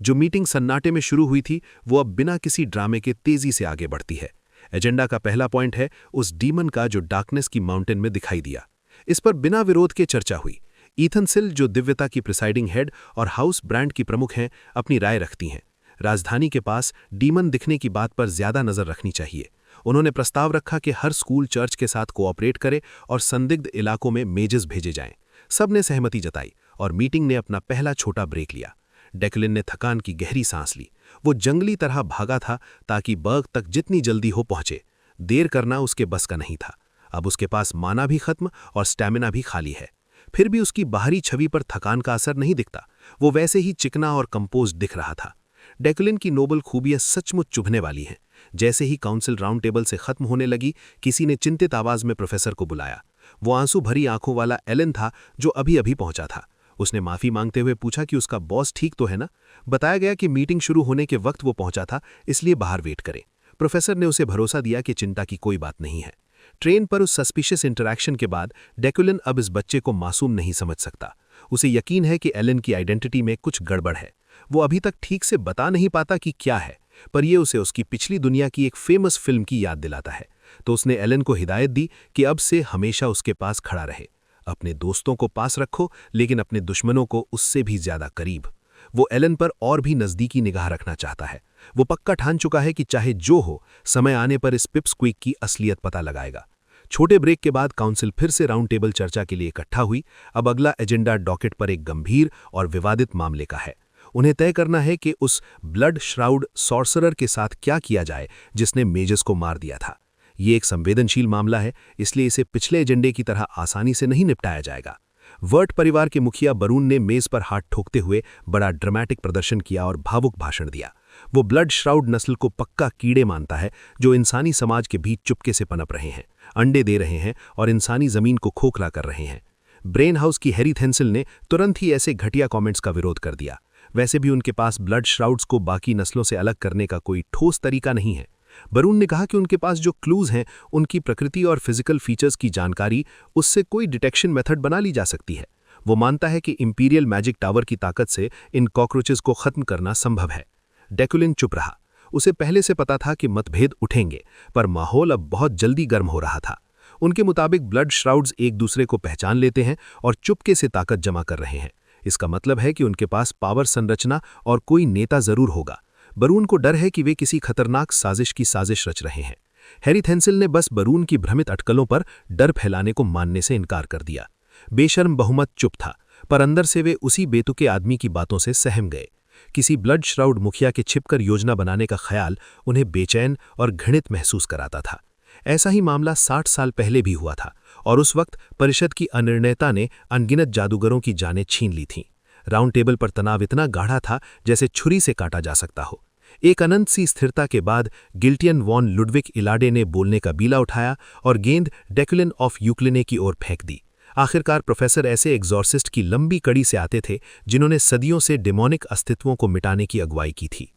जो मीटिंग सन्नाटे में शुरू हुई थी वो अब बिना किसी ड्रामे के तेजी से आगे बढ़ती है। एजेंडा का पहला पॉइंट है उस डीमन का जो डार्कनेस की माउंटेन में दिखाई दिया। इस पर बिना विरोध के चर्चा हुई। ईथन सिल, जो दिव्यता की प्रिसाइडिंग हेड और हाउस ब्रांड की प्रमुख हैं, अपनी राय रखती हैं। राजधानी के पास डीमन दिखने की बात पर ज्यादा नजर रखनी चाहिए। उन्होंने प्रस्ताव रखा कि हर स्कूल चर्च के साथ कोऑपरेट करे और संदिग्ध इलाकों में मेजेस भेजे जाएं। सबने सहमति जताई और मीटिंग ने अपना पहला छोटा ब्रेक लिया। डेक्लिन ने थकान की गहरी सांस ली। वो जंगली तरह भागा था ताकि बर्ग तक जितनी जल्दी हो पहुंचे। देर करना उसके बस का नहीं था। अब उसके पास माना भी खत्म और स्टैमिना भी खाली है। फिर भी उसकी बाहरी छवि पर थकान का असर नहीं दिखता। वो वैसे ही चिकना और कंपोज दिख रहा था। डेक्लिन की नोबल खूबियां सचमुच चुभने वाली हैं। जैसे ही काउंसिल राउंड टेबल से खत्म होने लगी, किसी ने चिंतित आवाज में प्रोफेसर को बुलाया। वो आंसू भरी आंखों वाला एलन था, जो अभी अभी पहुंचा था। उसने माफी मांगते हुए पूछा कि उसका बॉस ठीक तो है ना। बताया गया कि मीटिंग शुरू होने के वक्त वो पहुंचा था, इसलिए बाहर वेट करें। प्रोफेसर ने उसे भरोसा दिया कि चिंता की कोई बात नहीं है। ट्रेन पर उस सस्पिशियस इंटरैक्शन के बाद डेक्लिन अब इस बच्चे को मासूम नहीं समझ सकता। उसे यकीन है कि एलन की आइडेंटिटी में कुछ गड़बड़ है। वो अभी तक ठीक से बता नहीं पाता कि क्या है, पर यह उसे उसकी पिछली दुनिया की एक फेमस फिल्म की याद दिलाता है। तो उसने एलन को हिदायत दी कि अब से हमेशा उसके पास खड़ा रहे। अपने दोस्तों को पास रखो, लेकिन अपने दुश्मनों को उससे भी ज्यादा करीब। वो एलन पर और भी नजदीकी निगाह रखना चाहता है। वो पक्का ठान चुका है कि चाहे जो हो, समय आने पर इस पिपस्क्वीक की असलियत पता लगाएगा। छोटे ब्रेक के बाद काउंसिल फिर से राउंड टेबल चर्चा के लिए इकट्ठा हुई। अब अगला एजेंडा डॉकेट पर एक गंभीर और विवादित मामले का है। उन्हें तय करना है कि उस ब्लड श्राउड सॉर्सरर के साथ क्या किया जाए जिसने मेजस को मार दिया था। ये एक संवेदनशील मामला है, इसलिए इसे पिछले एजेंडे की तरह आसानी से नहीं निपटाया जाएगा। वर्ट परिवार के मुखिया बरून ने मेज पर हाथ ठोकते हुए बड़ा ड्रामेटिक प्रदर्शन किया और भावुक भाषण दिया। वो ब्लड श्राउड नस्ल को पक्का कीड़े मानता है, जो इंसानी समाज के बीच चुपके से पनप रहे हैं, अंडे दे रहे हैं और इंसानी जमीन को खोखला कर रहे हैं। ब्रेन हाउस की हैरी थेंसिल ने तुरंत ही ऐसे घटिया कमेंट्स का विरोध कर दिया। वैसे भी उनके पास ब्लड श्राउड्स को बाकी नस्लों से अलग करने का कोई ठोस तरीका नहीं है। बरून ने कहा कि उनके पास जो क्लूज हैं, उनकी प्रकृति और फिजिकल फीचर्स की जानकारी, उससे कोई डिटेक्शन मेथड बना ली जा सकती है। वो मानता है कि इंपीरियल मैजिक टावर की ताकत से इन कॉकरोचेस को खत्म करना संभव है। डेक्लिन चुप रहा। उसे पहले से पता था कि मतभेद उठेंगे, पर माहौल अब बहुत जल्दी गर्म हो रहा था। उनके मुताबिक ब्लड श्राउड्स एक दूसरे को पहचान लेते हैं और चुपके से ताकत जमा कर रहे हैं। इसका मतलब है कि उनके पास पावर संरचना और कोई नेता जरूर होगा। बरून को डर है कि वे किसी खतरनाक साजिश की साजिश रच रहे हैं। हैरी थेंसिल ने बस बरून की भ्रमित अटकलों पर डर फैलाने को मानने से इनकार कर दिया। बेशर्म बहुमत चुप था, पर अंदर से वे उसी बेतुके आदमी की बातों से सहम गए। किसी ब्लड श्राउड मुखिया के छिपकर योजना बनाने का ख्याल उन्हें बेचैन और घृणित महसूस कराता था। ऐसा ही मामला 60 साल पहले भी हुआ था, और उस वक्त परिषद की अनिर्णयता ने अनगिनत जादूगरों की जानें छीन ली थीं। राउंड टेबल पर तनाव इतना गाढ़ा था जैसे छुरी से काटा जा सकता हो। एक अनंत सी स्थिरता के बाद गिल्टियन वॉन लुडविक इलाडे ने बोलने का बीला उठाया और गेंद डेक्लिन ऑफ यूक्लिने की ओर फेंक दी। आखिरकार प्रोफेसर ऐसे एग्जॉर्सिस्ट की लंबी कड़ी से आते थे जिन्होंने सदियों से डेमोनिक अस्तित्वों को मिटाने की अगुवाई की थी।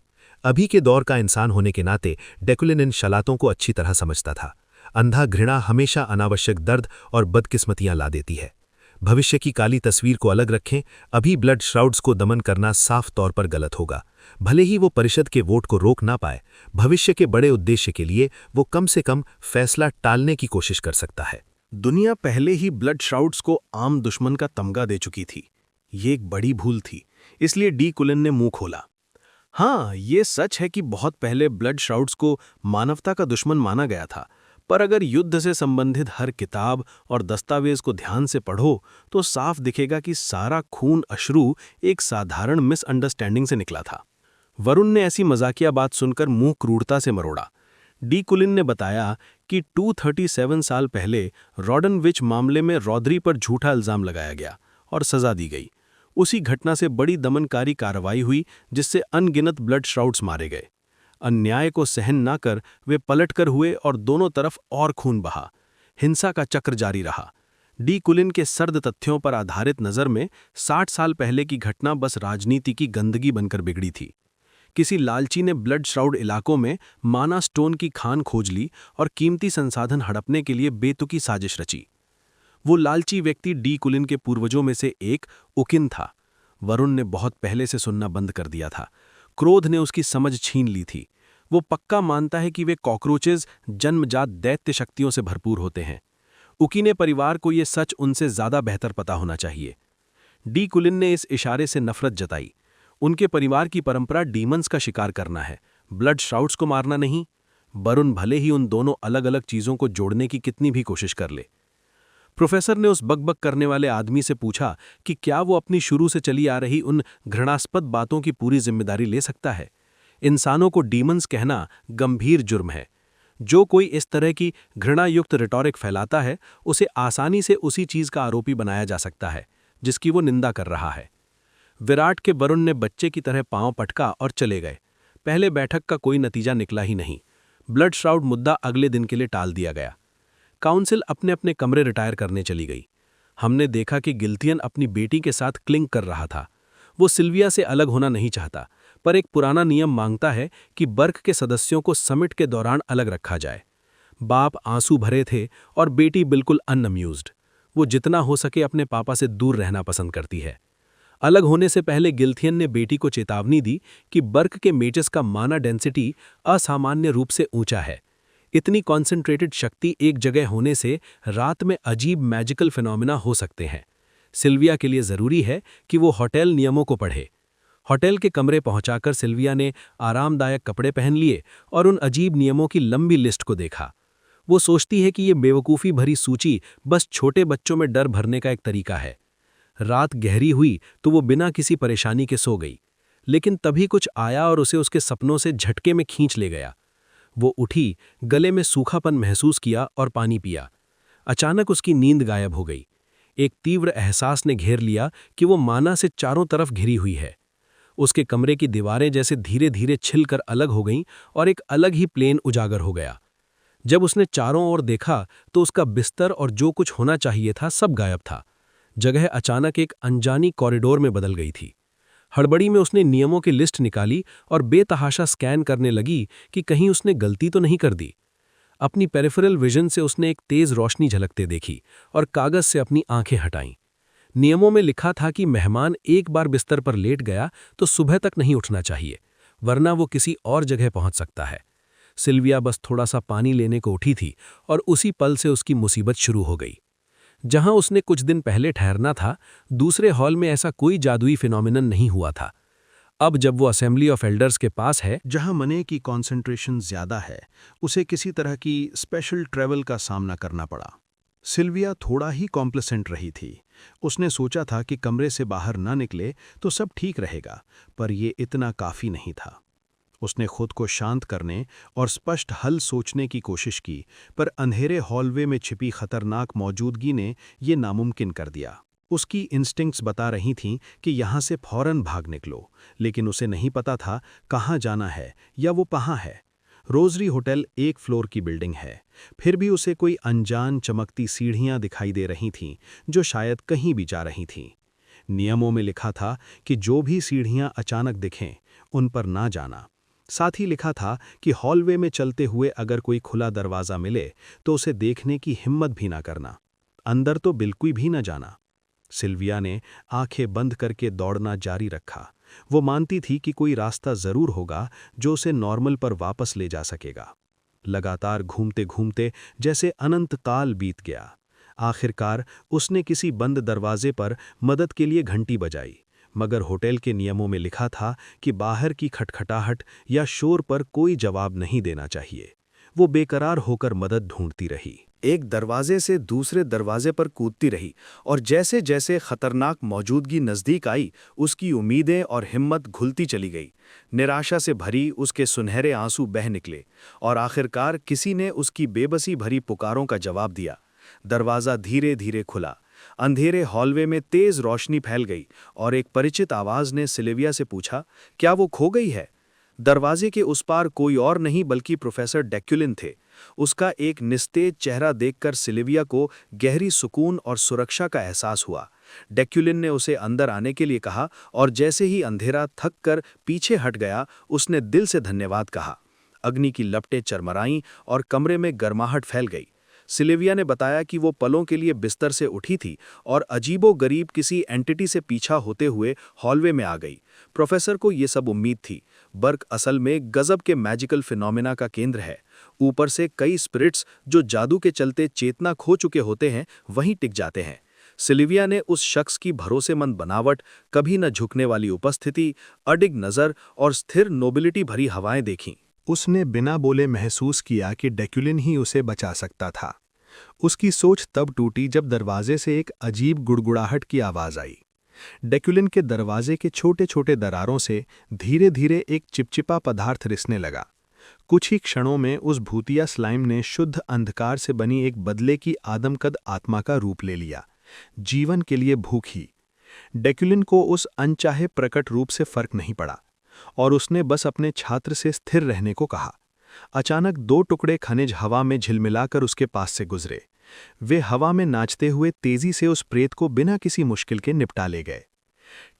अभी के दौर का इंसान होने के नाते डेक्लिन इन शलातों को अच्छी तरह समझता था। अंधा घृणा हमेशा अनावश्यक दर्द और बदकिस्मतियां ला देती है। भविष्य की काली तस्वीर को अलग रखें, अभी ब्लड श्राउड्स को दमन करना साफ तौर पर गलत होगा। भले ही वो परिषद के वोट को रोक ना पाए, भविष्य के बड़े उद्देश्य के लिए वो कम से कम फैसला टालने की कोशिश कर सकता है। दुनिया पहले ही ब्लड श्राउड्स को आम दुश्मन का तमगा दे चुकी थी। ये एक बड़ी भूल थी, इसलिए डी कुलिन ने मुंह खोला। हाँ, ये सच है कि बहुत पहले ब्लड श्राउड्स को मानवता का दुश्मन माना गया था, पर अगर युद्ध से संबंधित हर किताब और दस्तावेज को ध्यान से पढ़ो तो साफ दिखेगा कि सारा खून अश्रु एक साधारण मिसअंडरस्टैंडिंग से निकला था। वरुण ने ऐसी मजाकिया बात सुनकर मुंह क्रूरता से मरोड़ा। डी कुलिन ने बताया कि 237 साल पहले रॉडनविच मामले में रॉदरी पर झूठा इल्जाम लगाया गया और सजा दी गई। उसी घटना से बड़ी दमनकारी कार्रवाई हुई जिससे अनगिनत ब्लड श्राउड्स मारे गए। अन्याय को सहन ना कर वे पलटकर हुए और दोनों तरफ और खून बहा। हिंसा का चक्र जारी रहा। डी कुलिन के सर्द तथ्यों पर आधारित नज़र में 60 साल पहले की घटना बस राजनीति की गंदगी बनकर बिगड़ी थी। किसी लालची ने ब्लड श्राउड इलाकों में माना स्टोन की खान खोज ली और कीमती संसाधन हड़पने के लिए बेतुकी साजिश रची। वो लालची व्यक्ति डी कुलिन के पूर्वजों में से एक उकिन था। वरुण ने बहुत पहले से सुनना बंद कर दिया था। क्रोध ने उसकी समझ छीन ली थी। वो पक्का मानता है कि वे कॉकरोचेज जन्मजात दैत्य शक्तियों से भरपूर होते हैं। उकीने परिवार को ये सच उनसे ज्यादा बेहतर पता होना चाहिए। डी कुलिन ने इस इशारे से नफरत जताई। उनके परिवार की परंपरा डीमंस का शिकार करना है, ब्लड श्राउड्स को मारना नहीं। वरुण भले ही उन दोनों अलग अलग चीजों को जोड़ने की कितनी भी कोशिश कर ले। प्रोफेसर ने उस बकबक करने वाले आदमी से पूछा कि क्या वो अपनी शुरू से चली आ रही उन घृणास्पद बातों की पूरी जिम्मेदारी ले सकता है। इंसानों को डीमंस कहना गंभीर जुर्म है। जो कोई इस तरह की घृणायुक्त रिटॉरिक फैलाता है, उसे आसानी से उसी चीज का आरोपी बनाया जा सकता है जिसकी वो निंदा कर रहा है। विराट के वरुण ने बच्चे की तरह पांव पटका और चले गए। पहले बैठक का कोई नतीजा निकला ही नहीं। ब्लड श्राउड मुद्दा अगले दिन के लिए टाल दिया गया। काउंसिल अपने अपने कमरे रिटायर करने चली गई। हमने देखा कि गिल्थियन अपनी बेटी के साथ क्लिंग कर रहा था। वो सिल्विया से अलग होना नहीं चाहता, पर एक पुराना नियम मांगता है कि बर्क के सदस्यों को समिट के दौरान अलग रखा जाए। बाप आंसू भरे थे और बेटी बिल्कुल अनअम्यूज्ड। वो जितना हो सके अपने पापा से दूर रहना पसंद करती है। अलग होने से पहले गिल्थियन ने बेटी को चेतावनी दी कि बर्क के मेचस का माना डेंसिटी असामान्य रूप से ऊंचा है। इतनी कॉन्सेंट्रेटेड शक्ति एक जगह होने से रात में अजीब मैजिकल फिनोमिना हो सकते हैं। सिल्विया के लिए जरूरी है कि वो होटल नियमों को पढ़े। होटल के कमरे पहुंचाकर सिल्विया ने आरामदायक कपड़े पहन लिए और उन अजीब नियमों की लंबी लिस्ट को देखा। वो सोचती है कि ये बेवकूफ़ी भरी सूची बस छोटे बच्चों में डर भरने का एक तरीका है। रात गहरी हुई तो वो बिना किसी परेशानी के सो गई, लेकिन तभी कुछ आया और उसे उसके सपनों से झटके में खींच ले गया। वो उठी, गले में सूखापन महसूस किया और पानी पिया। अचानक उसकी नींद गायब हो गई। एक तीव्र एहसास ने घेर लिया कि वो माना से चारों तरफ घिरी हुई है। उसके कमरे की दीवारें जैसे धीरे धीरे छिलकर अलग हो गईं और एक अलग ही प्लेन उजागर हो गया। जब उसने चारों ओर देखा तो उसका बिस्तर और जो कुछ होना चाहिए था सब गायब था। जगह अचानक एक अनजानी कॉरिडोर में बदल गई थी। हड़बड़ी में उसने नियमों की लिस्ट निकाली और बेतहाशा स्कैन करने लगी कि कहीं उसने गलती तो नहीं कर दी। अपनी पेरिफेरल विजन से उसने एक तेज रोशनी झलकते देखी और कागज से अपनी आंखें हटाईं। नियमों में लिखा था कि मेहमान एक बार बिस्तर पर लेट गया तो सुबह तक नहीं उठना चाहिए, वरना वो किसी और जगह पहुंच सकता है। सिल्विया बस थोड़ा सा पानी लेने को उठी थी और उसी पल से उसकी मुसीबत शुरू हो गई। जहां उसने कुछ दिन पहले ठहरना था, दूसरे हॉल में ऐसा कोई जादुई फिनोमिनन नहीं हुआ था। अब जब वो असेंबली ऑफ एल्डर्स के पास है, जहां मने की कॉन्सेंट्रेशन ज्यादा है, उसे किसी तरह की स्पेशल ट्रैवल का सामना करना पड़ा। सिल्विया थोड़ा ही कॉम्प्लेसेंट रही थी। उसने सोचा था कि कमरे से बाहर ना निकले तो सब ठीक रहेगा, पर यह इतना काफी नहीं था। उसने खुद को शांत करने और स्पष्ट हल सोचने की कोशिश की, पर अंधेरे हॉलवे में छिपी खतरनाक मौजूदगी ने ये नामुमकिन कर दिया। उसकी इंस्टिंक्ट्स बता रही थीं कि यहाँ से फौरन भाग निकलो, लेकिन उसे नहीं पता था कहाँ जाना है या वो कहाँ है। रोजरी होटल एक फ्लोर की बिल्डिंग है, फिर भी उसे कोई अनजान चमकती सीढ़ियाँ दिखाई दे रही थीं जो शायद कहीं भी जा रही थीं। नियमों में लिखा था कि जो भी सीढ़ियाँ अचानक दिखें, उन पर ना जाना। साथ ही लिखा था कि हॉलवे में चलते हुए अगर कोई खुला दरवाज़ा मिले तो उसे देखने की हिम्मत भी ना करना, अंदर तो बिल्कुल भी न जाना। सिल्विया ने आंखें बंद करके दौड़ना जारी रखा। वो मानती थी कि कोई रास्ता जरूर होगा जो उसे नॉर्मल पर वापस ले जा सकेगा। लगातार घूमते घूमते जैसे अनंत काल बीत गया। आखिरकार उसने किसी बंद दरवाजे पर मदद के लिए घंटी बजाई, मगर होटल के नियमों में लिखा था कि बाहर की खटखटाहट या शोर पर कोई जवाब नहीं देना चाहिए। वो बेकरार होकर मदद ढूंढती रही, एक दरवाजे से दूसरे दरवाजे पर कूदती रही, और जैसे जैसे खतरनाक मौजूदगी नज़दीक आई, उसकी उम्मीदें और हिम्मत घुलती चली गई। निराशा से भरी उसके सुनहरे आंसू बह निकले, और आखिरकार किसी ने उसकी बेबसी भरी पुकारों का जवाब दिया। दरवाज़ा धीरे धीरे खुला। अंधेरे हॉलवे में तेज रोशनी फैल गई और एक परिचित आवाज ने सिल्विया से पूछा, क्या वो खो गई है? दरवाजे के उस पार कोई और नहीं बल्कि प्रोफेसर डेक्युलिन थे। उसका एक निस्तेज चेहरा देखकर सिल्विया को गहरी सुकून और सुरक्षा का एहसास हुआ। डेक्युलिन ने उसे अंदर आने के लिए कहा, और जैसे ही अंधेरा थक कर पीछे हट गया, उसने दिल से धन्यवाद कहा। अग्नि की लपटें चरमराईं और कमरे में गर्माहट फैल गई। सिल्विया ने बताया कि वो पलों के लिए बिस्तर से उठी थी और अजीबो-गरीब किसी एंटिटी से पीछा होते हुए हॉलवे में आ गई। प्रोफेसर को ये सब उम्मीद थी। बर्ग असल में गजब के मैजिकल फिनोमेना का केंद्र है। ऊपर से कई स्पिरिट्स जो जादू के चलते चेतना खो चुके होते हैं वहीं टिक जाते हैं। सिल्विया ने उस शख्स की भरोसेमंद बनावट, कभी न झुकने वाली उपस्थिति, अडिग नज़र और स्थिर नोबिलिटी भरी हवाएं देखीं। उसने बिना बोले महसूस किया कि डेक्युलिन ही उसे बचा सकता था। उसकी सोच तब टूटी जब दरवाजे से एक अजीब गुड़गुड़ाहट की आवाज़ आई। डेक्युलिन के दरवाजे के छोटे छोटे दरारों से धीरे धीरे एक चिपचिपा पदार्थ रिसने लगा। कुछ ही क्षणों में उस भूतिया स्लाइम ने शुद्ध अंधकार से बनी एक बदले की आदमकद आत्मा का रूप ले लिया, जीवन के लिए भूखी। डेक्युलिन को उस अनचाहे प्रकट रूप से फर्क नहीं पड़ा और उसने बस अपने छात्र से स्थिर रहने को कहा। अचानक 2 टुकड़े खनिज हवा में झिलमिलाकर उसके पास से गुजरे। वे हवा में नाचते हुए तेजी से उस प्रेत को बिना किसी मुश्किल के निपटा ले गए।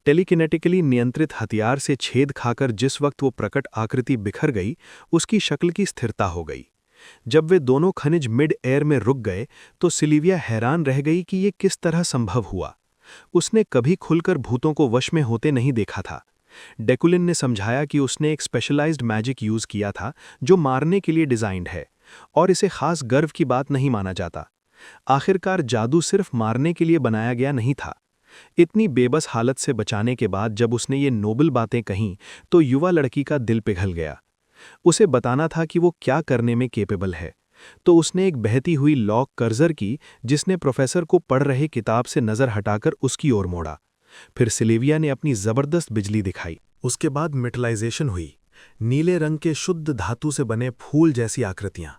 टेलीकिनेटिकली नियंत्रित हथियार से छेद खाकर जिस वक्त वो प्रकट आकृति बिखर गई, उसकी शक्ल की स्थिरता हो गई। जब वे दोनों खनिज मिड एयर में रुक गए तो सिल्विया हैरान रह गई कि ये किस तरह संभव हुआ। उसने कभी खुलकर भूतों को वश में होते नहीं देखा था। डेक्युलिन ने समझाया कि उसने एक स्पेशलाइज्ड मैजिक यूज किया था जो मारने के लिए डिजाइंड है और इसे खास गर्व की बात नहीं माना जाता। आखिरकार जादू सिर्फ मारने के लिए बनाया गया नहीं था। इतनी बेबस हालत से बचाने के बाद जब उसने ये नोबल बातें कहीं तो युवा लड़की का दिल पिघल गया। उसे बताना था कि वो क्या करने में केपेबल है। तो उसने एक बहती हुई लॉक कर्जर की जिसने प्रोफेसर को पढ़ रहे किताब से नज़र हटाकर उसकी ओर मोड़ा। फिर सिल्विया ने अपनी जबरदस्त बिजली दिखाई। उसके बाद मेटलाइजेशन हुई, नीले रंग के शुद्ध धातु से बने फूल जैसी आकृतियां,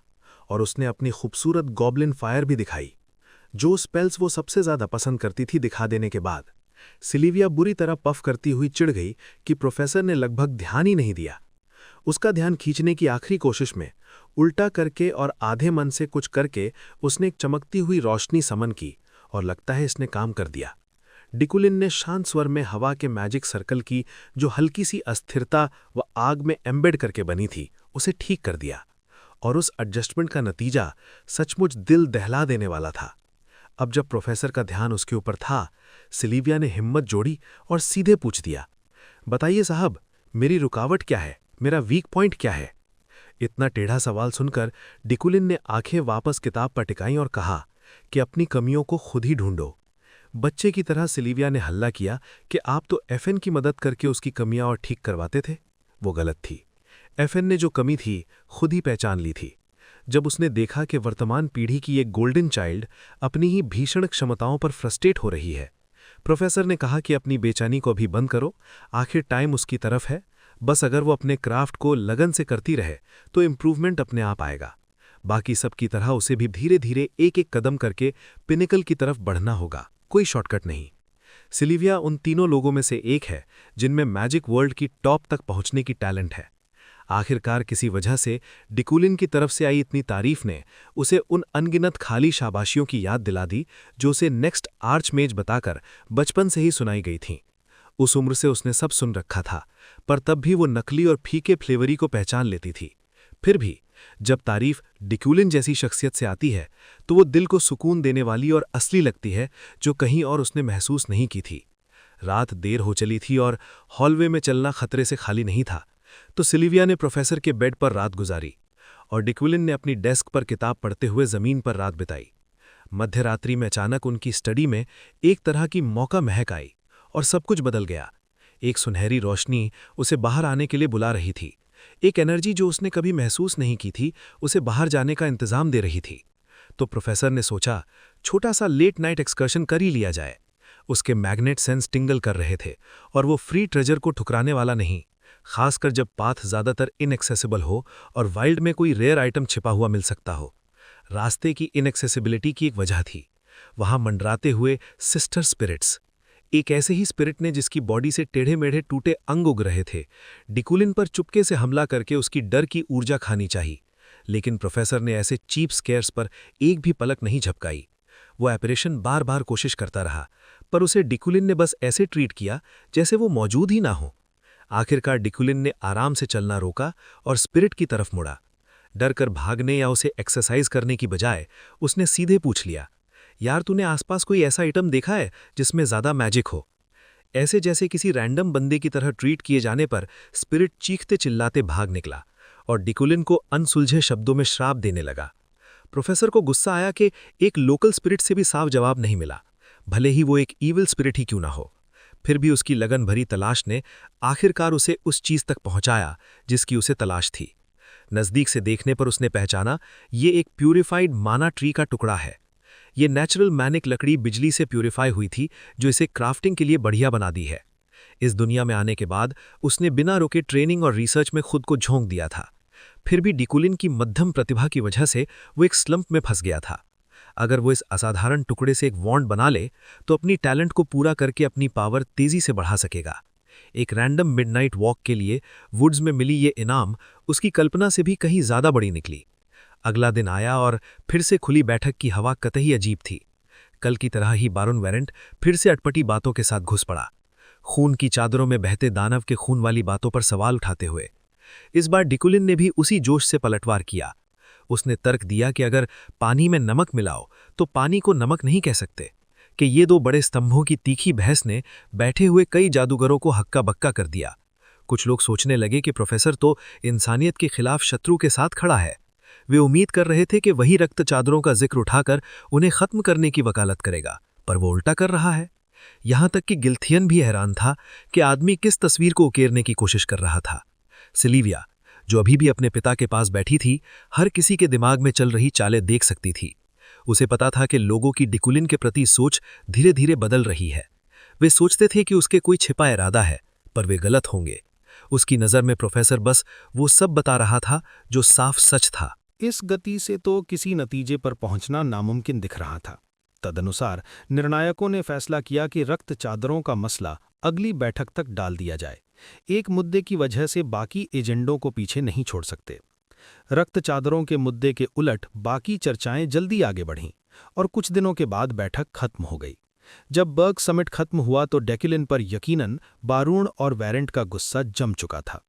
और उसने अपनी खूबसूरत गॉब्लिन फायर भी दिखाई। जो स्पेल्स वो सबसे ज्यादा पसंद करती थी दिखा देने के बाद सिल्विया बुरी तरह पफ करती हुई चिढ़ गई कि प्रोफेसर ने लगभग ध्यान ही नहीं दिया। उसका ध्यान खींचने की आखिरी कोशिश में उल्टा करके और आधे मन से कुछ करके उसने एक चमकती हुई रोशनी समन की और लगता है इसने काम कर दिया। डेक्युलिन ने शांत स्वर में हवा के मैजिक सर्कल की जो हल्की सी अस्थिरता व आग में एम्बेड करके बनी थी उसे ठीक कर दिया, और उस एडजस्टमेंट का नतीजा सचमुच दिल दहला देने वाला था। अब जब प्रोफेसर का ध्यान उसके ऊपर था, सिल्विया ने हिम्मत जोड़ी और सीधे पूछ दिया, बताइए साहब, मेरी रुकावट क्या है, मेरा वीक पॉइंट क्या है? इतना टेढ़ा सवाल सुनकर डेक्युलिन ने आंखें वापस किताब पर टिकाईं और कहा कि अपनी कमियों को खुद ही ढूंढो। बच्चे की तरह सिल्विया ने हल्ला किया कि आप तो एफएन की मदद करके उसकी कमियां और ठीक करवाते थे। वो गलत थी। एफएन ने जो कमी थी खुद ही पहचान ली थी। जब उसने देखा कि वर्तमान पीढ़ी की एक गोल्डन चाइल्ड अपनी ही भीषण क्षमताओं पर फ्रस्ट्रेट हो रही है। प्रोफेसर ने कहा कि अपनी बेचैनी को अभी बंद करो, आखिर टाइम उसकी तरफ है। बस अगर वो अपने क्राफ्ट को लगन से करती रहे तो इम्प्रूवमेंट अपने आप आएगा। बाकी सब की तरह उसे भी धीरे धीरे एक एक कदम करके पिनिकल की तरफ बढ़ना होगा, कोई शॉर्टकट नहीं। सिल्विया उन तीनों लोगों में से एक है जिनमें मैजिक वर्ल्ड की टॉप तक पहुंचने की टैलेंट है। आखिरकार किसी वजह से डेक्युलिन की तरफ से आई इतनी तारीफ ने उसे उन अनगिनत खाली शाबाशियों की याद दिला दी जो उसे नेक्स्ट आर्चमेज बताकर बचपन से ही सुनाई गई थीं। उस उम्र से उसने सब सुन रखा था, पर तब भी वो नकली और फीके फ्लेवरी को पहचान लेती थी। फिर भी जब तारीफ डेक्युलिन जैसी शख्सियत से आती है तो वो दिल को सुकून देने वाली और असली लगती है, जो कहीं और उसने महसूस नहीं की थी। रात देर हो चली थी और हॉलवे में चलना खतरे से खाली नहीं था, तो सिल्विया ने प्रोफेसर के बेड पर रात गुजारी और डेक्युलिन ने अपनी डेस्क पर किताब पढ़ते हुए जमीन पर रात बिताई। मध्यरात्रि में अचानक उनकी स्टडी में एक तरह की मौका महक आई और सब कुछ बदल गया। एक सुनहरी रोशनी उसे बाहर आने के लिए बुला रही थी। एक एनर्जी जो उसने कभी महसूस नहीं की थी उसे बाहर जाने का इंतजाम दे रही थी। तो प्रोफेसर ने सोचा, छोटा सा लेट नाइट एक्सकर्शन कर ही लिया जाए। उसके मैग्नेट सेंस टिंगल कर रहे थे और वो फ्री ट्रेजर को ठुकराने वाला नहीं, खासकर जब पाथ ज्यादातर इनएक्सेसिबल हो और वाइल्ड में कोई रेयर आइटम छिपा हुआ मिल सकता हो। रास्ते की इनएक्सेसिबिलिटी की एक वजह थी, वहां मंडराते हुए सिस्टर स्पिरिट्स। एक ऐसे ही स्पिरिट ने जिसकी बॉडी से टेढ़े मेढ़े टूटे अंग उग रहे थे, डेक्युलिन पर चुपके से हमला करके उसकी डर की ऊर्जा खानी चाहिए। लेकिन प्रोफेसर ने ऐसे चीप स्केयर्स पर एक भी पलक नहीं झपकाई। वो ऑपरेशन बार बार कोशिश करता रहा, पर उसे डेक्युलिन ने बस ऐसे ट्रीट किया जैसे वो मौजूद ही ना हो। आखिरकार डेक्युलिन ने आराम से चलना रोका और स्पिरिट की तरफ मुड़ा। डर कर भागने या उसे एक्सरसाइज करने की बजाय उसने सीधे पूछ लिया, यार तूने आसपास कोई ऐसा आइटम देखा है जिसमें ज्यादा मैजिक हो? ऐसे जैसे किसी रैंडम बंदे की तरह ट्रीट किए जाने पर स्पिरिट चीखते चिल्लाते भाग निकला और डिकुलिन को अनसुलझे शब्दों में श्राप देने लगा। प्रोफेसर को गुस्सा आया कि एक लोकल स्पिरिट से भी साफ जवाब नहीं मिला, भले ही वो एक ईविल स्पिरिट ही क्यों ना हो। फिर भी उसकी लगन भरी तलाश ने आखिरकार उसे उस चीज तक पहुंचाया जिसकी उसे तलाश थी। नजदीक से देखने पर उसने पहचाना, ये एक प्यूरिफाइड माना ट्री का टुकड़ा है। ये नेचुरल मैनिक लकड़ी बिजली से प्यूरिफाई हुई थी, जो इसे क्राफ्टिंग के लिए बढ़िया बना दी है। इस दुनिया में आने के बाद उसने बिना रुके ट्रेनिंग और रिसर्च में खुद को झोंक दिया था। फिर भी डिकुलिन की मध्यम प्रतिभा की वजह से वो एक स्लंप में फंस गया था। अगर वो इस असाधारण टुकड़े से एक वॉन्ड बना ले तो अपनी टैलेंट को पूरा करके अपनी पावर तेजी से बढ़ा सकेगा। एक रैंडम मिडनाइट वॉक के लिए वुड्स में मिली ये इनाम उसकी कल्पना से भी कहीं ज्यादा बड़ी निकली। अगला दिन आया और फिर से खुली बैठक की हवा कतई अजीब थी। कल की तरह ही बारून वेरेंट फिर से अटपटी बातों के साथ घुस पड़ा, खून की चादरों में बहते दानव के खून वाली बातों पर सवाल उठाते हुए। इस बार डिकुलिन ने भी उसी जोश से पलटवार किया। उसने तर्क दिया कि अगर पानी में नमक मिलाओ तो पानी को नमक नहीं कह सकते, कि ये दो बड़े स्तंभों की तीखी बहस ने बैठे हुए कई जादूगरों को हक्का बक्का कर दिया। कुछ लोग सोचने लगे कि प्रोफेसर तो इंसानियत के खिलाफ शत्रु के साथ खड़ा है। वे उम्मीद कर रहे थे कि वही रक्त चादरों का जिक्र उठाकर उन्हें खत्म करने की वकालत करेगा, पर वो उल्टा कर रहा है। यहां तक कि गिल्थियन भी हैरान था कि आदमी किस तस्वीर को उकेरने की कोशिश कर रहा था। सिलीविया, जो अभी भी अपने पिता के पास बैठी थी, हर किसी के दिमाग में चल रही चालें देख सकती थी। उसे पता था कि लोगों की डिकुलिन के प्रति सोच धीरे धीरे बदल रही है। वे सोचते थे कि उसके कोई छिपा इरादा है, पर वे गलत होंगे। उसकी नज़र में प्रोफेसर बस वो सब बता रहा था जो साफ सच था। इस गति से तो किसी नतीजे पर पहुंचना नामुमकिन दिख रहा था। तदनुसार निर्णायकों ने फैसला किया कि रक्त चादरों का मसला अगली बैठक तक डाल दिया जाए। एक मुद्दे की वजह से बाकी एजेंडों को पीछे नहीं छोड़ सकते। रक्त चादरों के मुद्दे के उलट बाकी चर्चाएं जल्दी आगे बढ़ीं और कुछ दिनों के बाद बैठक खत्म हो गई। जब बर्ग समिट खत्म हुआ तो डेक्युलिन पर यकीनन बारून और वेरेंट का गुस्सा जम चुका था।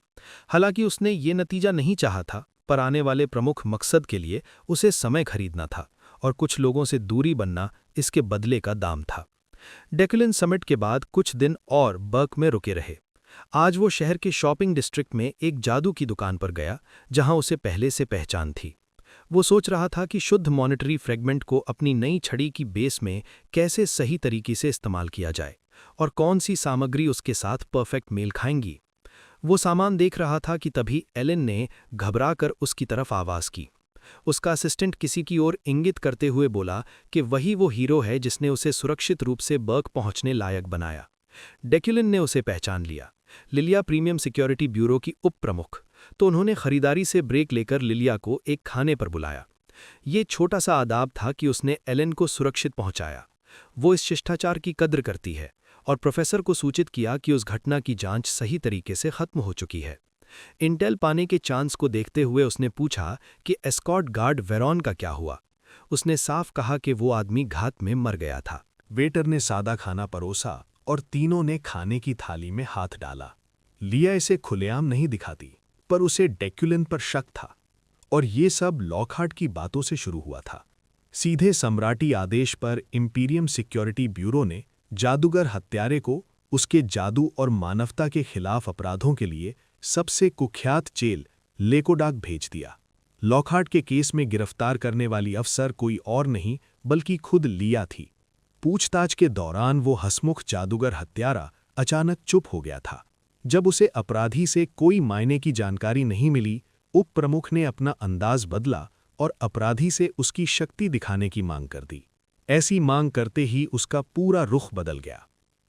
हालांकि उसने ये नतीजा नहीं चाहा था, पर आने वाले प्रमुख मकसद के लिए उसे समय खरीदना था और कुछ लोगों से दूरी बनना इसके बदले का दाम था। डेक्युलिन समिट के बाद कुछ दिन और बर्ग में रुके रहे। आज वो शहर के शॉपिंग डिस्ट्रिक्ट में एक जादू की दुकान पर गया, जहां उसे पहले से पहचान थी। वो सोच रहा था कि शुद्ध मॉनेटरी फ्रेगमेंट को अपनी नई छड़ी की बेस में कैसे सही तरीके से इस्तेमाल किया जाए और कौन सी सामग्री उसके साथ परफेक्ट मेल खाएंगी। वो सामान देख रहा था कि तभी एलेन ने घबराकर उसकी तरफ आवाज़ की। उसका असिस्टेंट किसी की ओर इंगित करते हुए बोला कि वही वो हीरो है जिसने उसे सुरक्षित रूप से बर्ग पहुंचने लायक बनाया। डेक्युलिन ने उसे पहचान लिया, लिलिया प्रीमियम सिक्योरिटी ब्यूरो की उप प्रमुख। तो उन्होंने खरीदारी से ब्रेक लेकर लिलिया को एक खाने पर बुलाया। ये छोटा सा आदाब था कि उसने एलेन को सुरक्षित पहुंचाया। वो इस शिष्टाचार की कद्र करती है और प्रोफेसर को सूचित किया कि उस घटना की जांच सही तरीके से खत्म हो चुकी है। इंटेल पाने के चांस को देखते हुए उसने पूछा कि एस्कॉर्ट गार्ड वेरॉन का क्या हुआ। उसने साफ कहा कि वो आदमी घात में मर गया था। वेटर ने सादा खाना परोसा और तीनों ने खाने की थाली में हाथ डाला। लिया इसे खुलेआम नहीं दिखाती, पर उसे डेक्युलिन पर शक था और ये सब लॉकहार्ट की बातों से शुरू हुआ था। सीधे सम्राटी आदेश पर इंपीरियम सिक्योरिटी ब्यूरो ने जादूगर हत्यारे को उसके जादू और मानवता के खिलाफ अपराधों के लिए सबसे कुख्यात जेल लेकोडाक भेज दिया। लॉकहार्ट के केस में गिरफ्तार करने वाली अफसर कोई और नहीं बल्कि खुद लिया थी। पूछताछ के दौरान वो हंसमुख जादूगर हत्यारा अचानक चुप हो गया था। जब उसे अपराधी से कोई मायने की जानकारी नहीं मिली, उप प्रमुख ने अपना अंदाज बदला और अपराधी से उसकी शक्ति दिखाने की मांग कर दी। ऐसी मांग करते ही उसका पूरा रुख बदल गया।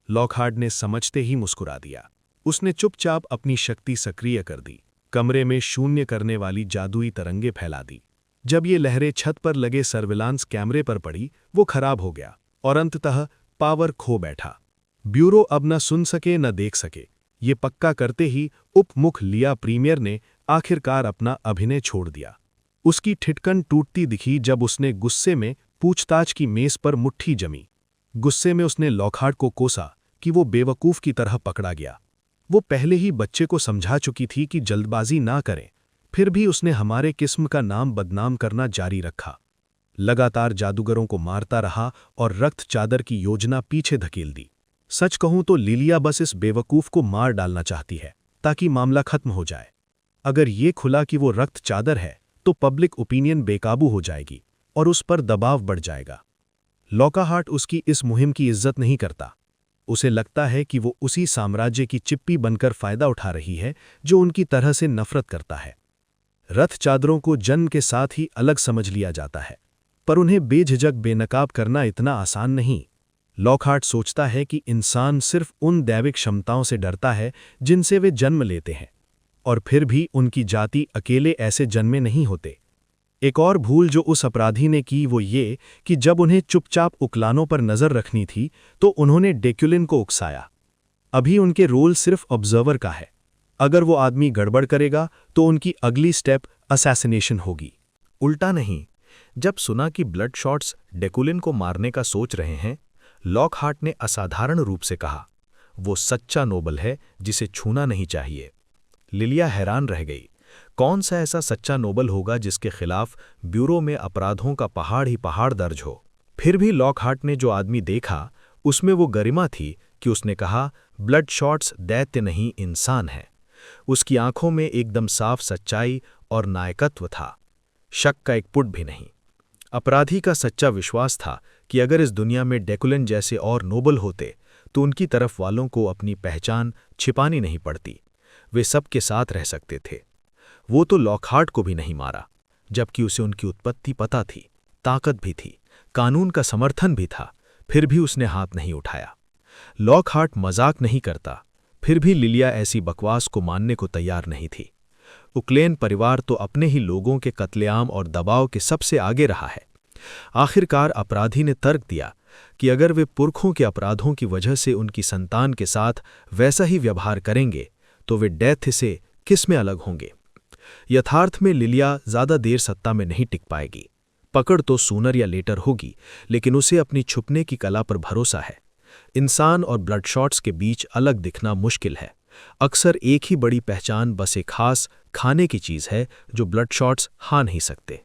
लॉकहार्ट ने समझते ही मुस्कुरा दिया। उसने चुपचाप अपनी शक्ति सक्रिय कर दी, कमरे में शून्य करने वाली जादुई तरंगे फैला दी। जब ये लहरें छत पर लगे सर्विलांस कैमरे पर पड़ी, वो खराब हो गया और अंततः पावर खो बैठा। ब्यूरो अब न सुन सके न देख सके। ये पक्का करते ही उपमुख लिया प्रीमियर ने आखिरकार अपना अभिनय छोड़ दिया। उसकी ठिठकन टूटती दिखी जब उसने गुस्से में पूछताछ की मेज पर मुट्ठी जमी। गुस्से में उसने लॉकहार्ट को कोसा कि वो बेवकूफ की तरह पकड़ा गया। वो पहले ही बच्चे को समझा चुकी थी कि जल्दबाजी ना करें, फिर भी उसने हमारे किस्म का नाम बदनाम करना जारी रखा। लगातार जादूगरों को मारता रहा और रक्त चादर की योजना पीछे धकेल दी। सच कहूं तो लिलिया बस इस बेवकूफ को मार डालना चाहती है ताकि मामला खत्म हो जाए। अगर ये खुला कि वो रक्त चादर है तो पब्लिक ओपिनियन बेकाबू हो जाएगी और उस पर दबाव बढ़ जाएगा। लॉकहार्ट उसकी इस मुहिम की इज्जत नहीं करता। उसे लगता है कि वो उसी साम्राज्य की चिप्पी बनकर फायदा उठा रही है जो उनकी तरह से नफरत करता है। रथ चादरों को जन्म के साथ ही अलग समझ लिया जाता है, पर उन्हें बेझिझक बेनकाब करना इतना आसान नहीं। लॉकहार्ट सोचता है कि इंसान सिर्फ उन दैविक क्षमताओं से डरता है जिनसे वे जन्म लेते हैं, और फिर भी उनकी जाति अकेले ऐसे जन्मे नहीं होते। एक और भूल जो उस अपराधी ने की वो ये कि जब उन्हें चुपचाप उकलानों पर नजर रखनी थी तो उन्होंने डेक्युलिन को उकसाया। अभी उनके रोल सिर्फ ऑब्जर्वर का है। अगर वो आदमी गड़बड़ करेगा तो उनकी अगली स्टेप असैसिनेशन होगी। उल्टा नहीं, जब सुना कि ब्लड शॉट्स डेकुलिन को मारने का सोच रहे हैं, लॉकहार्ट ने असाधारण रूप से कहा, वो सच्चा नोबल है जिसे छूना नहीं चाहिए। लिलिया हैरान रह गई। कौन सा ऐसा सच्चा नोबल होगा जिसके खिलाफ ब्यूरो में अपराधों का पहाड़ ही पहाड़ दर्ज हो। फिर भी लॉकहार्ट ने जो आदमी देखा उसमें वो गरिमा थी कि उसने कहा, ब्लड शॉट्स दैत्य नहीं इंसान है। उसकी आंखों में एकदम साफ सच्चाई और नायकत्व था, शक का एक पुट भी नहीं। अपराधी का सच्चा विश्वास था कि अगर इस दुनिया में डेकुलिन जैसे और नोबल होते तो उनकी तरफ वालों को अपनी पहचान छिपानी नहीं पड़ती, वे सबके साथ रह सकते थे। वो तो लॉकहार्ट को भी नहीं मारा, जबकि उसे उनकी उत्पत्ति पता थी, ताकत भी थी, कानून का समर्थन भी था, फिर भी उसने हाथ नहीं उठाया। लॉकहार्ट मजाक नहीं करता, फिर भी लिलिया ऐसी बकवास को मानने को तैयार नहीं थी। उक्लेन परिवार तो अपने ही लोगों के कत्लेआम और दबाव के सबसे आगे रहा है। आखिरकार अपराधी ने तर्क दिया कि अगर वे पुरखों के अपराधों की वजह से उनकी संतान के साथ वैसा ही व्यवहार करेंगे तो वे डेथ से किस में अलग होंगे। यथार्थ में लिलिया ज्यादा देर सत्ता में नहीं टिक पाएगी। पकड़ तो सूनर या लेटर होगी, लेकिन उसे अपनी छुपने की कला पर भरोसा है। इंसान और ब्लड शॉट्स के बीच अलग दिखना मुश्किल है। अक्सर एक ही बड़ी पहचान बस एक खास खाने की चीज है जो ब्लड शॉट्स खा नहीं सकते।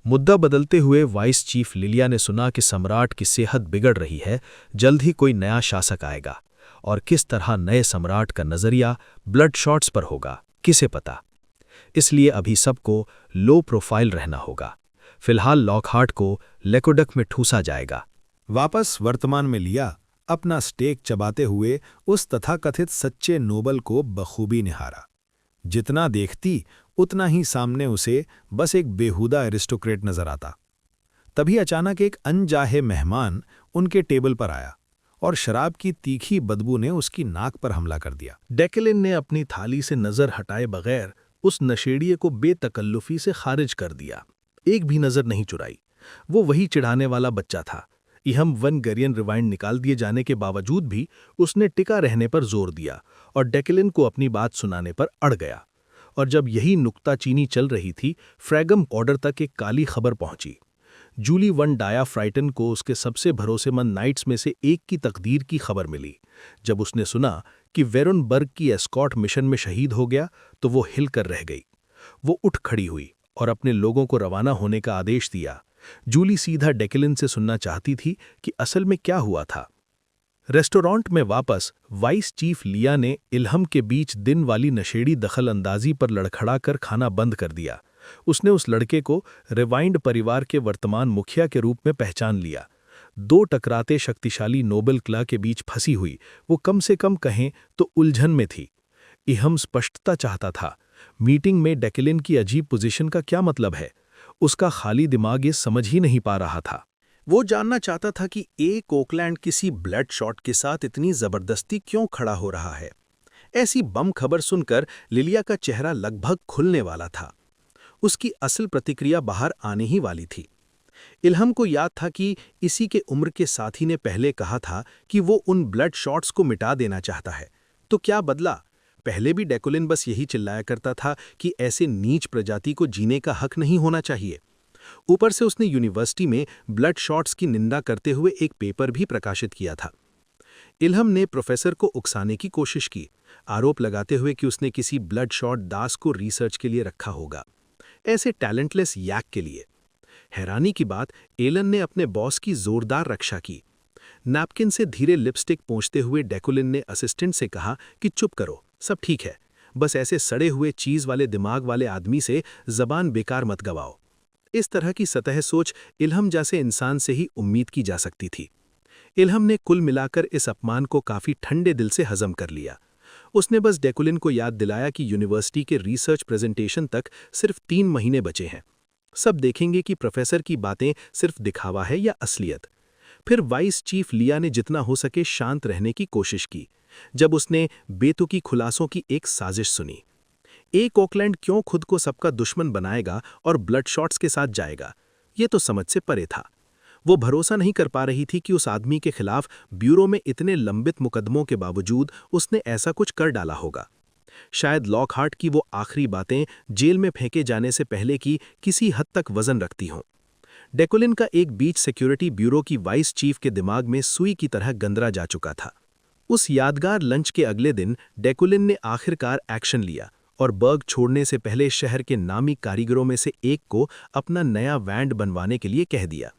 मुद्दा बदलते हुए वाइस चीफ लिलिया ने सुना कि सम्राट की सेहत बिगड़ रही है, जल्द ही कोई नया शासक आएगा, और किस तरह नए सम्राट का नजरिया ब्लड शॉट्स पर होगा किसे पता। इसलिए अभी सबको लो प्रोफाइल रहना होगा। फिलहाल लॉकहार्ट को लेकोडक में ठूसा जाएगा। वापस वर्तमान में लिया अपना स्टेक चबाते हुए उस तथाकथित सच्चे नोबल को बखूबी निहारा। जितना देखती उतना ही सामने उसे बस एक बेहुदा एरिस्टोक्रेट नजर आता। तभी अचानक एक अनजाहे मेहमान उनके टेबल पर आया और शराब की तीखी बदबू ने उसकी नाक पर हमला कर दिया। डेकेलिन ने अपनी थाली से नजर हटाए बगैर उस नशेड़िए को बेतकल्लुफी से खारिज कर दिया। एक भी नजर नहीं चुराई। वो वही चिढ़ाने वाला बच्चा था। इहम वन गरियन रिवाइंड निकाल दिए जाने के बावजूद भी उसने टिका रहने पर जोर दिया और डेकेलिन को अपनी बात सुनाने पर अड़ गया। और जब यही नुक्ताचीनी चल रही थी, फ्रैगम ऑर्डर तक एक काली खबर पहुंची। जूली वन डाया फ्राइटन को उसके सबसे भरोसेमंद नाइट्स में से एक की तकदीर की खबर मिली। जब उसने सुना कि वेरोनबर्ग की एस्कॉट मिशन में शहीद हो गया तो वो हिलकर रह गई। वो उठ खड़ी हुई और अपने लोगों को रवाना होने का आदेश दिया। जूली सीधा डेकेलिन से सुनना चाहती थी कि असल में क्या हुआ था। रेस्टोरेंट में वापस वाइस चीफ लिया ने इल्हम के बीच दिन वाली नशेड़ी दखल अंदाजी पर लड़खड़ाकर खाना बंद कर दिया। उसने उस लड़के को रिवाइंड परिवार के वर्तमान मुखिया के रूप में पहचान लिया। दो टकराते शक्तिशाली नोबल क्ला के बीच फंसी हुई वो कम से कम कहें तो उलझन में थी। इहम स्पष्टता चाहता था। मीटिंग में डेकेलिन की अजीब पोजीशन का क्या मतलब है। उसका खाली दिमाग ये समझ ही नहीं पा रहा था। वो जानना चाहता था कि ओकलैंड किसी ब्लड शॉट के साथ इतनी जबरदस्ती क्यों खड़ा हो रहा है। ऐसी बम खबर सुनकर लिलिया का चेहरा लगभग खुलने वाला था। उसकी असल प्रतिक्रिया बाहर आने ही वाली थी। इल्हम को याद था कि इसी के उम्र के साथी ने पहले कहा था कि वो उन ब्लड शॉट्स को मिटा देना चाहता है। तो क्या बदला? पहले भी डेकोलिन बस यही चिल्लाया करता था कि ऐसे नीच प्रजाति को जीने का हक नहीं होना चाहिए। ऊपर से उसने यूनिवर्सिटी में ब्लड शॉट्स की निंदा करते हुए एक पेपर भी प्रकाशित किया था। इल्हम ने प्रोफेसर को उकसाने की कोशिश की, आरोप लगाते हुए कि उसने किसी ब्लड शॉट दास को रिसर्च के लिए रखा होगा, ऐसे टैलेंटलेस यैक के लिए। हैरानी की बात, एलन ने अपने बॉस की जोरदार रक्षा की। नैपकिन से धीरे लिपस्टिक पोंछते हुए डेकुलिन ने असिस्टेंट से कहा कि चुप करो, सब ठीक है, बस ऐसे सड़े हुए चीज वाले दिमाग वाले आदमी से जबान बेकार मत गवाओ। इस तरह की सतह सोच इल्हम जैसे इंसान से ही उम्मीद की जा सकती थी। इल्हम ने कुल मिलाकर इस अपमान को काफी ठंडे दिल से हजम कर लिया। उसने बस डेकुलिन को याद दिलाया कि यूनिवर्सिटी के रिसर्च प्रेजेंटेशन तक सिर्फ 3 महीने बचे हैं। सब देखेंगे कि प्रोफेसर की बातें सिर्फ दिखावा है या असलियत। फिर वाइस चीफ लिया ने जितना हो सके शांत रहने की कोशिश की जब उसने बेतुकी खुलासों की एक साजिश सुनी। एक ऑकलैंड क्यों खुद को सबका दुश्मन बनाएगा और ब्लड शॉट्स के साथ जाएगा, ये तो समझ से परे था। वो भरोसा नहीं कर पा रही थी कि उस आदमी के खिलाफ ब्यूरो में इतने लंबित मुकदमों के बावजूद उसने ऐसा कुछ कर डाला होगा। शायद लॉकहार्ट की वो आखिरी बातें जेल में फेंके जाने से पहले की किसी हद तक वजन रखती हों। डेकुलिन का एक बीच सिक्योरिटी ब्यूरो की वाइस चीफ के दिमाग में सुई की तरह गंदरा जा चुका था। उस यादगार लंच के अगले दिन डेकुलिन ने आखिरकार एक्शन लिया और बर्ग छोड़ने से पहले शहर के नामी कारीगरों में से एक को अपना नया वैंड बनवाने के लिए कह दिया।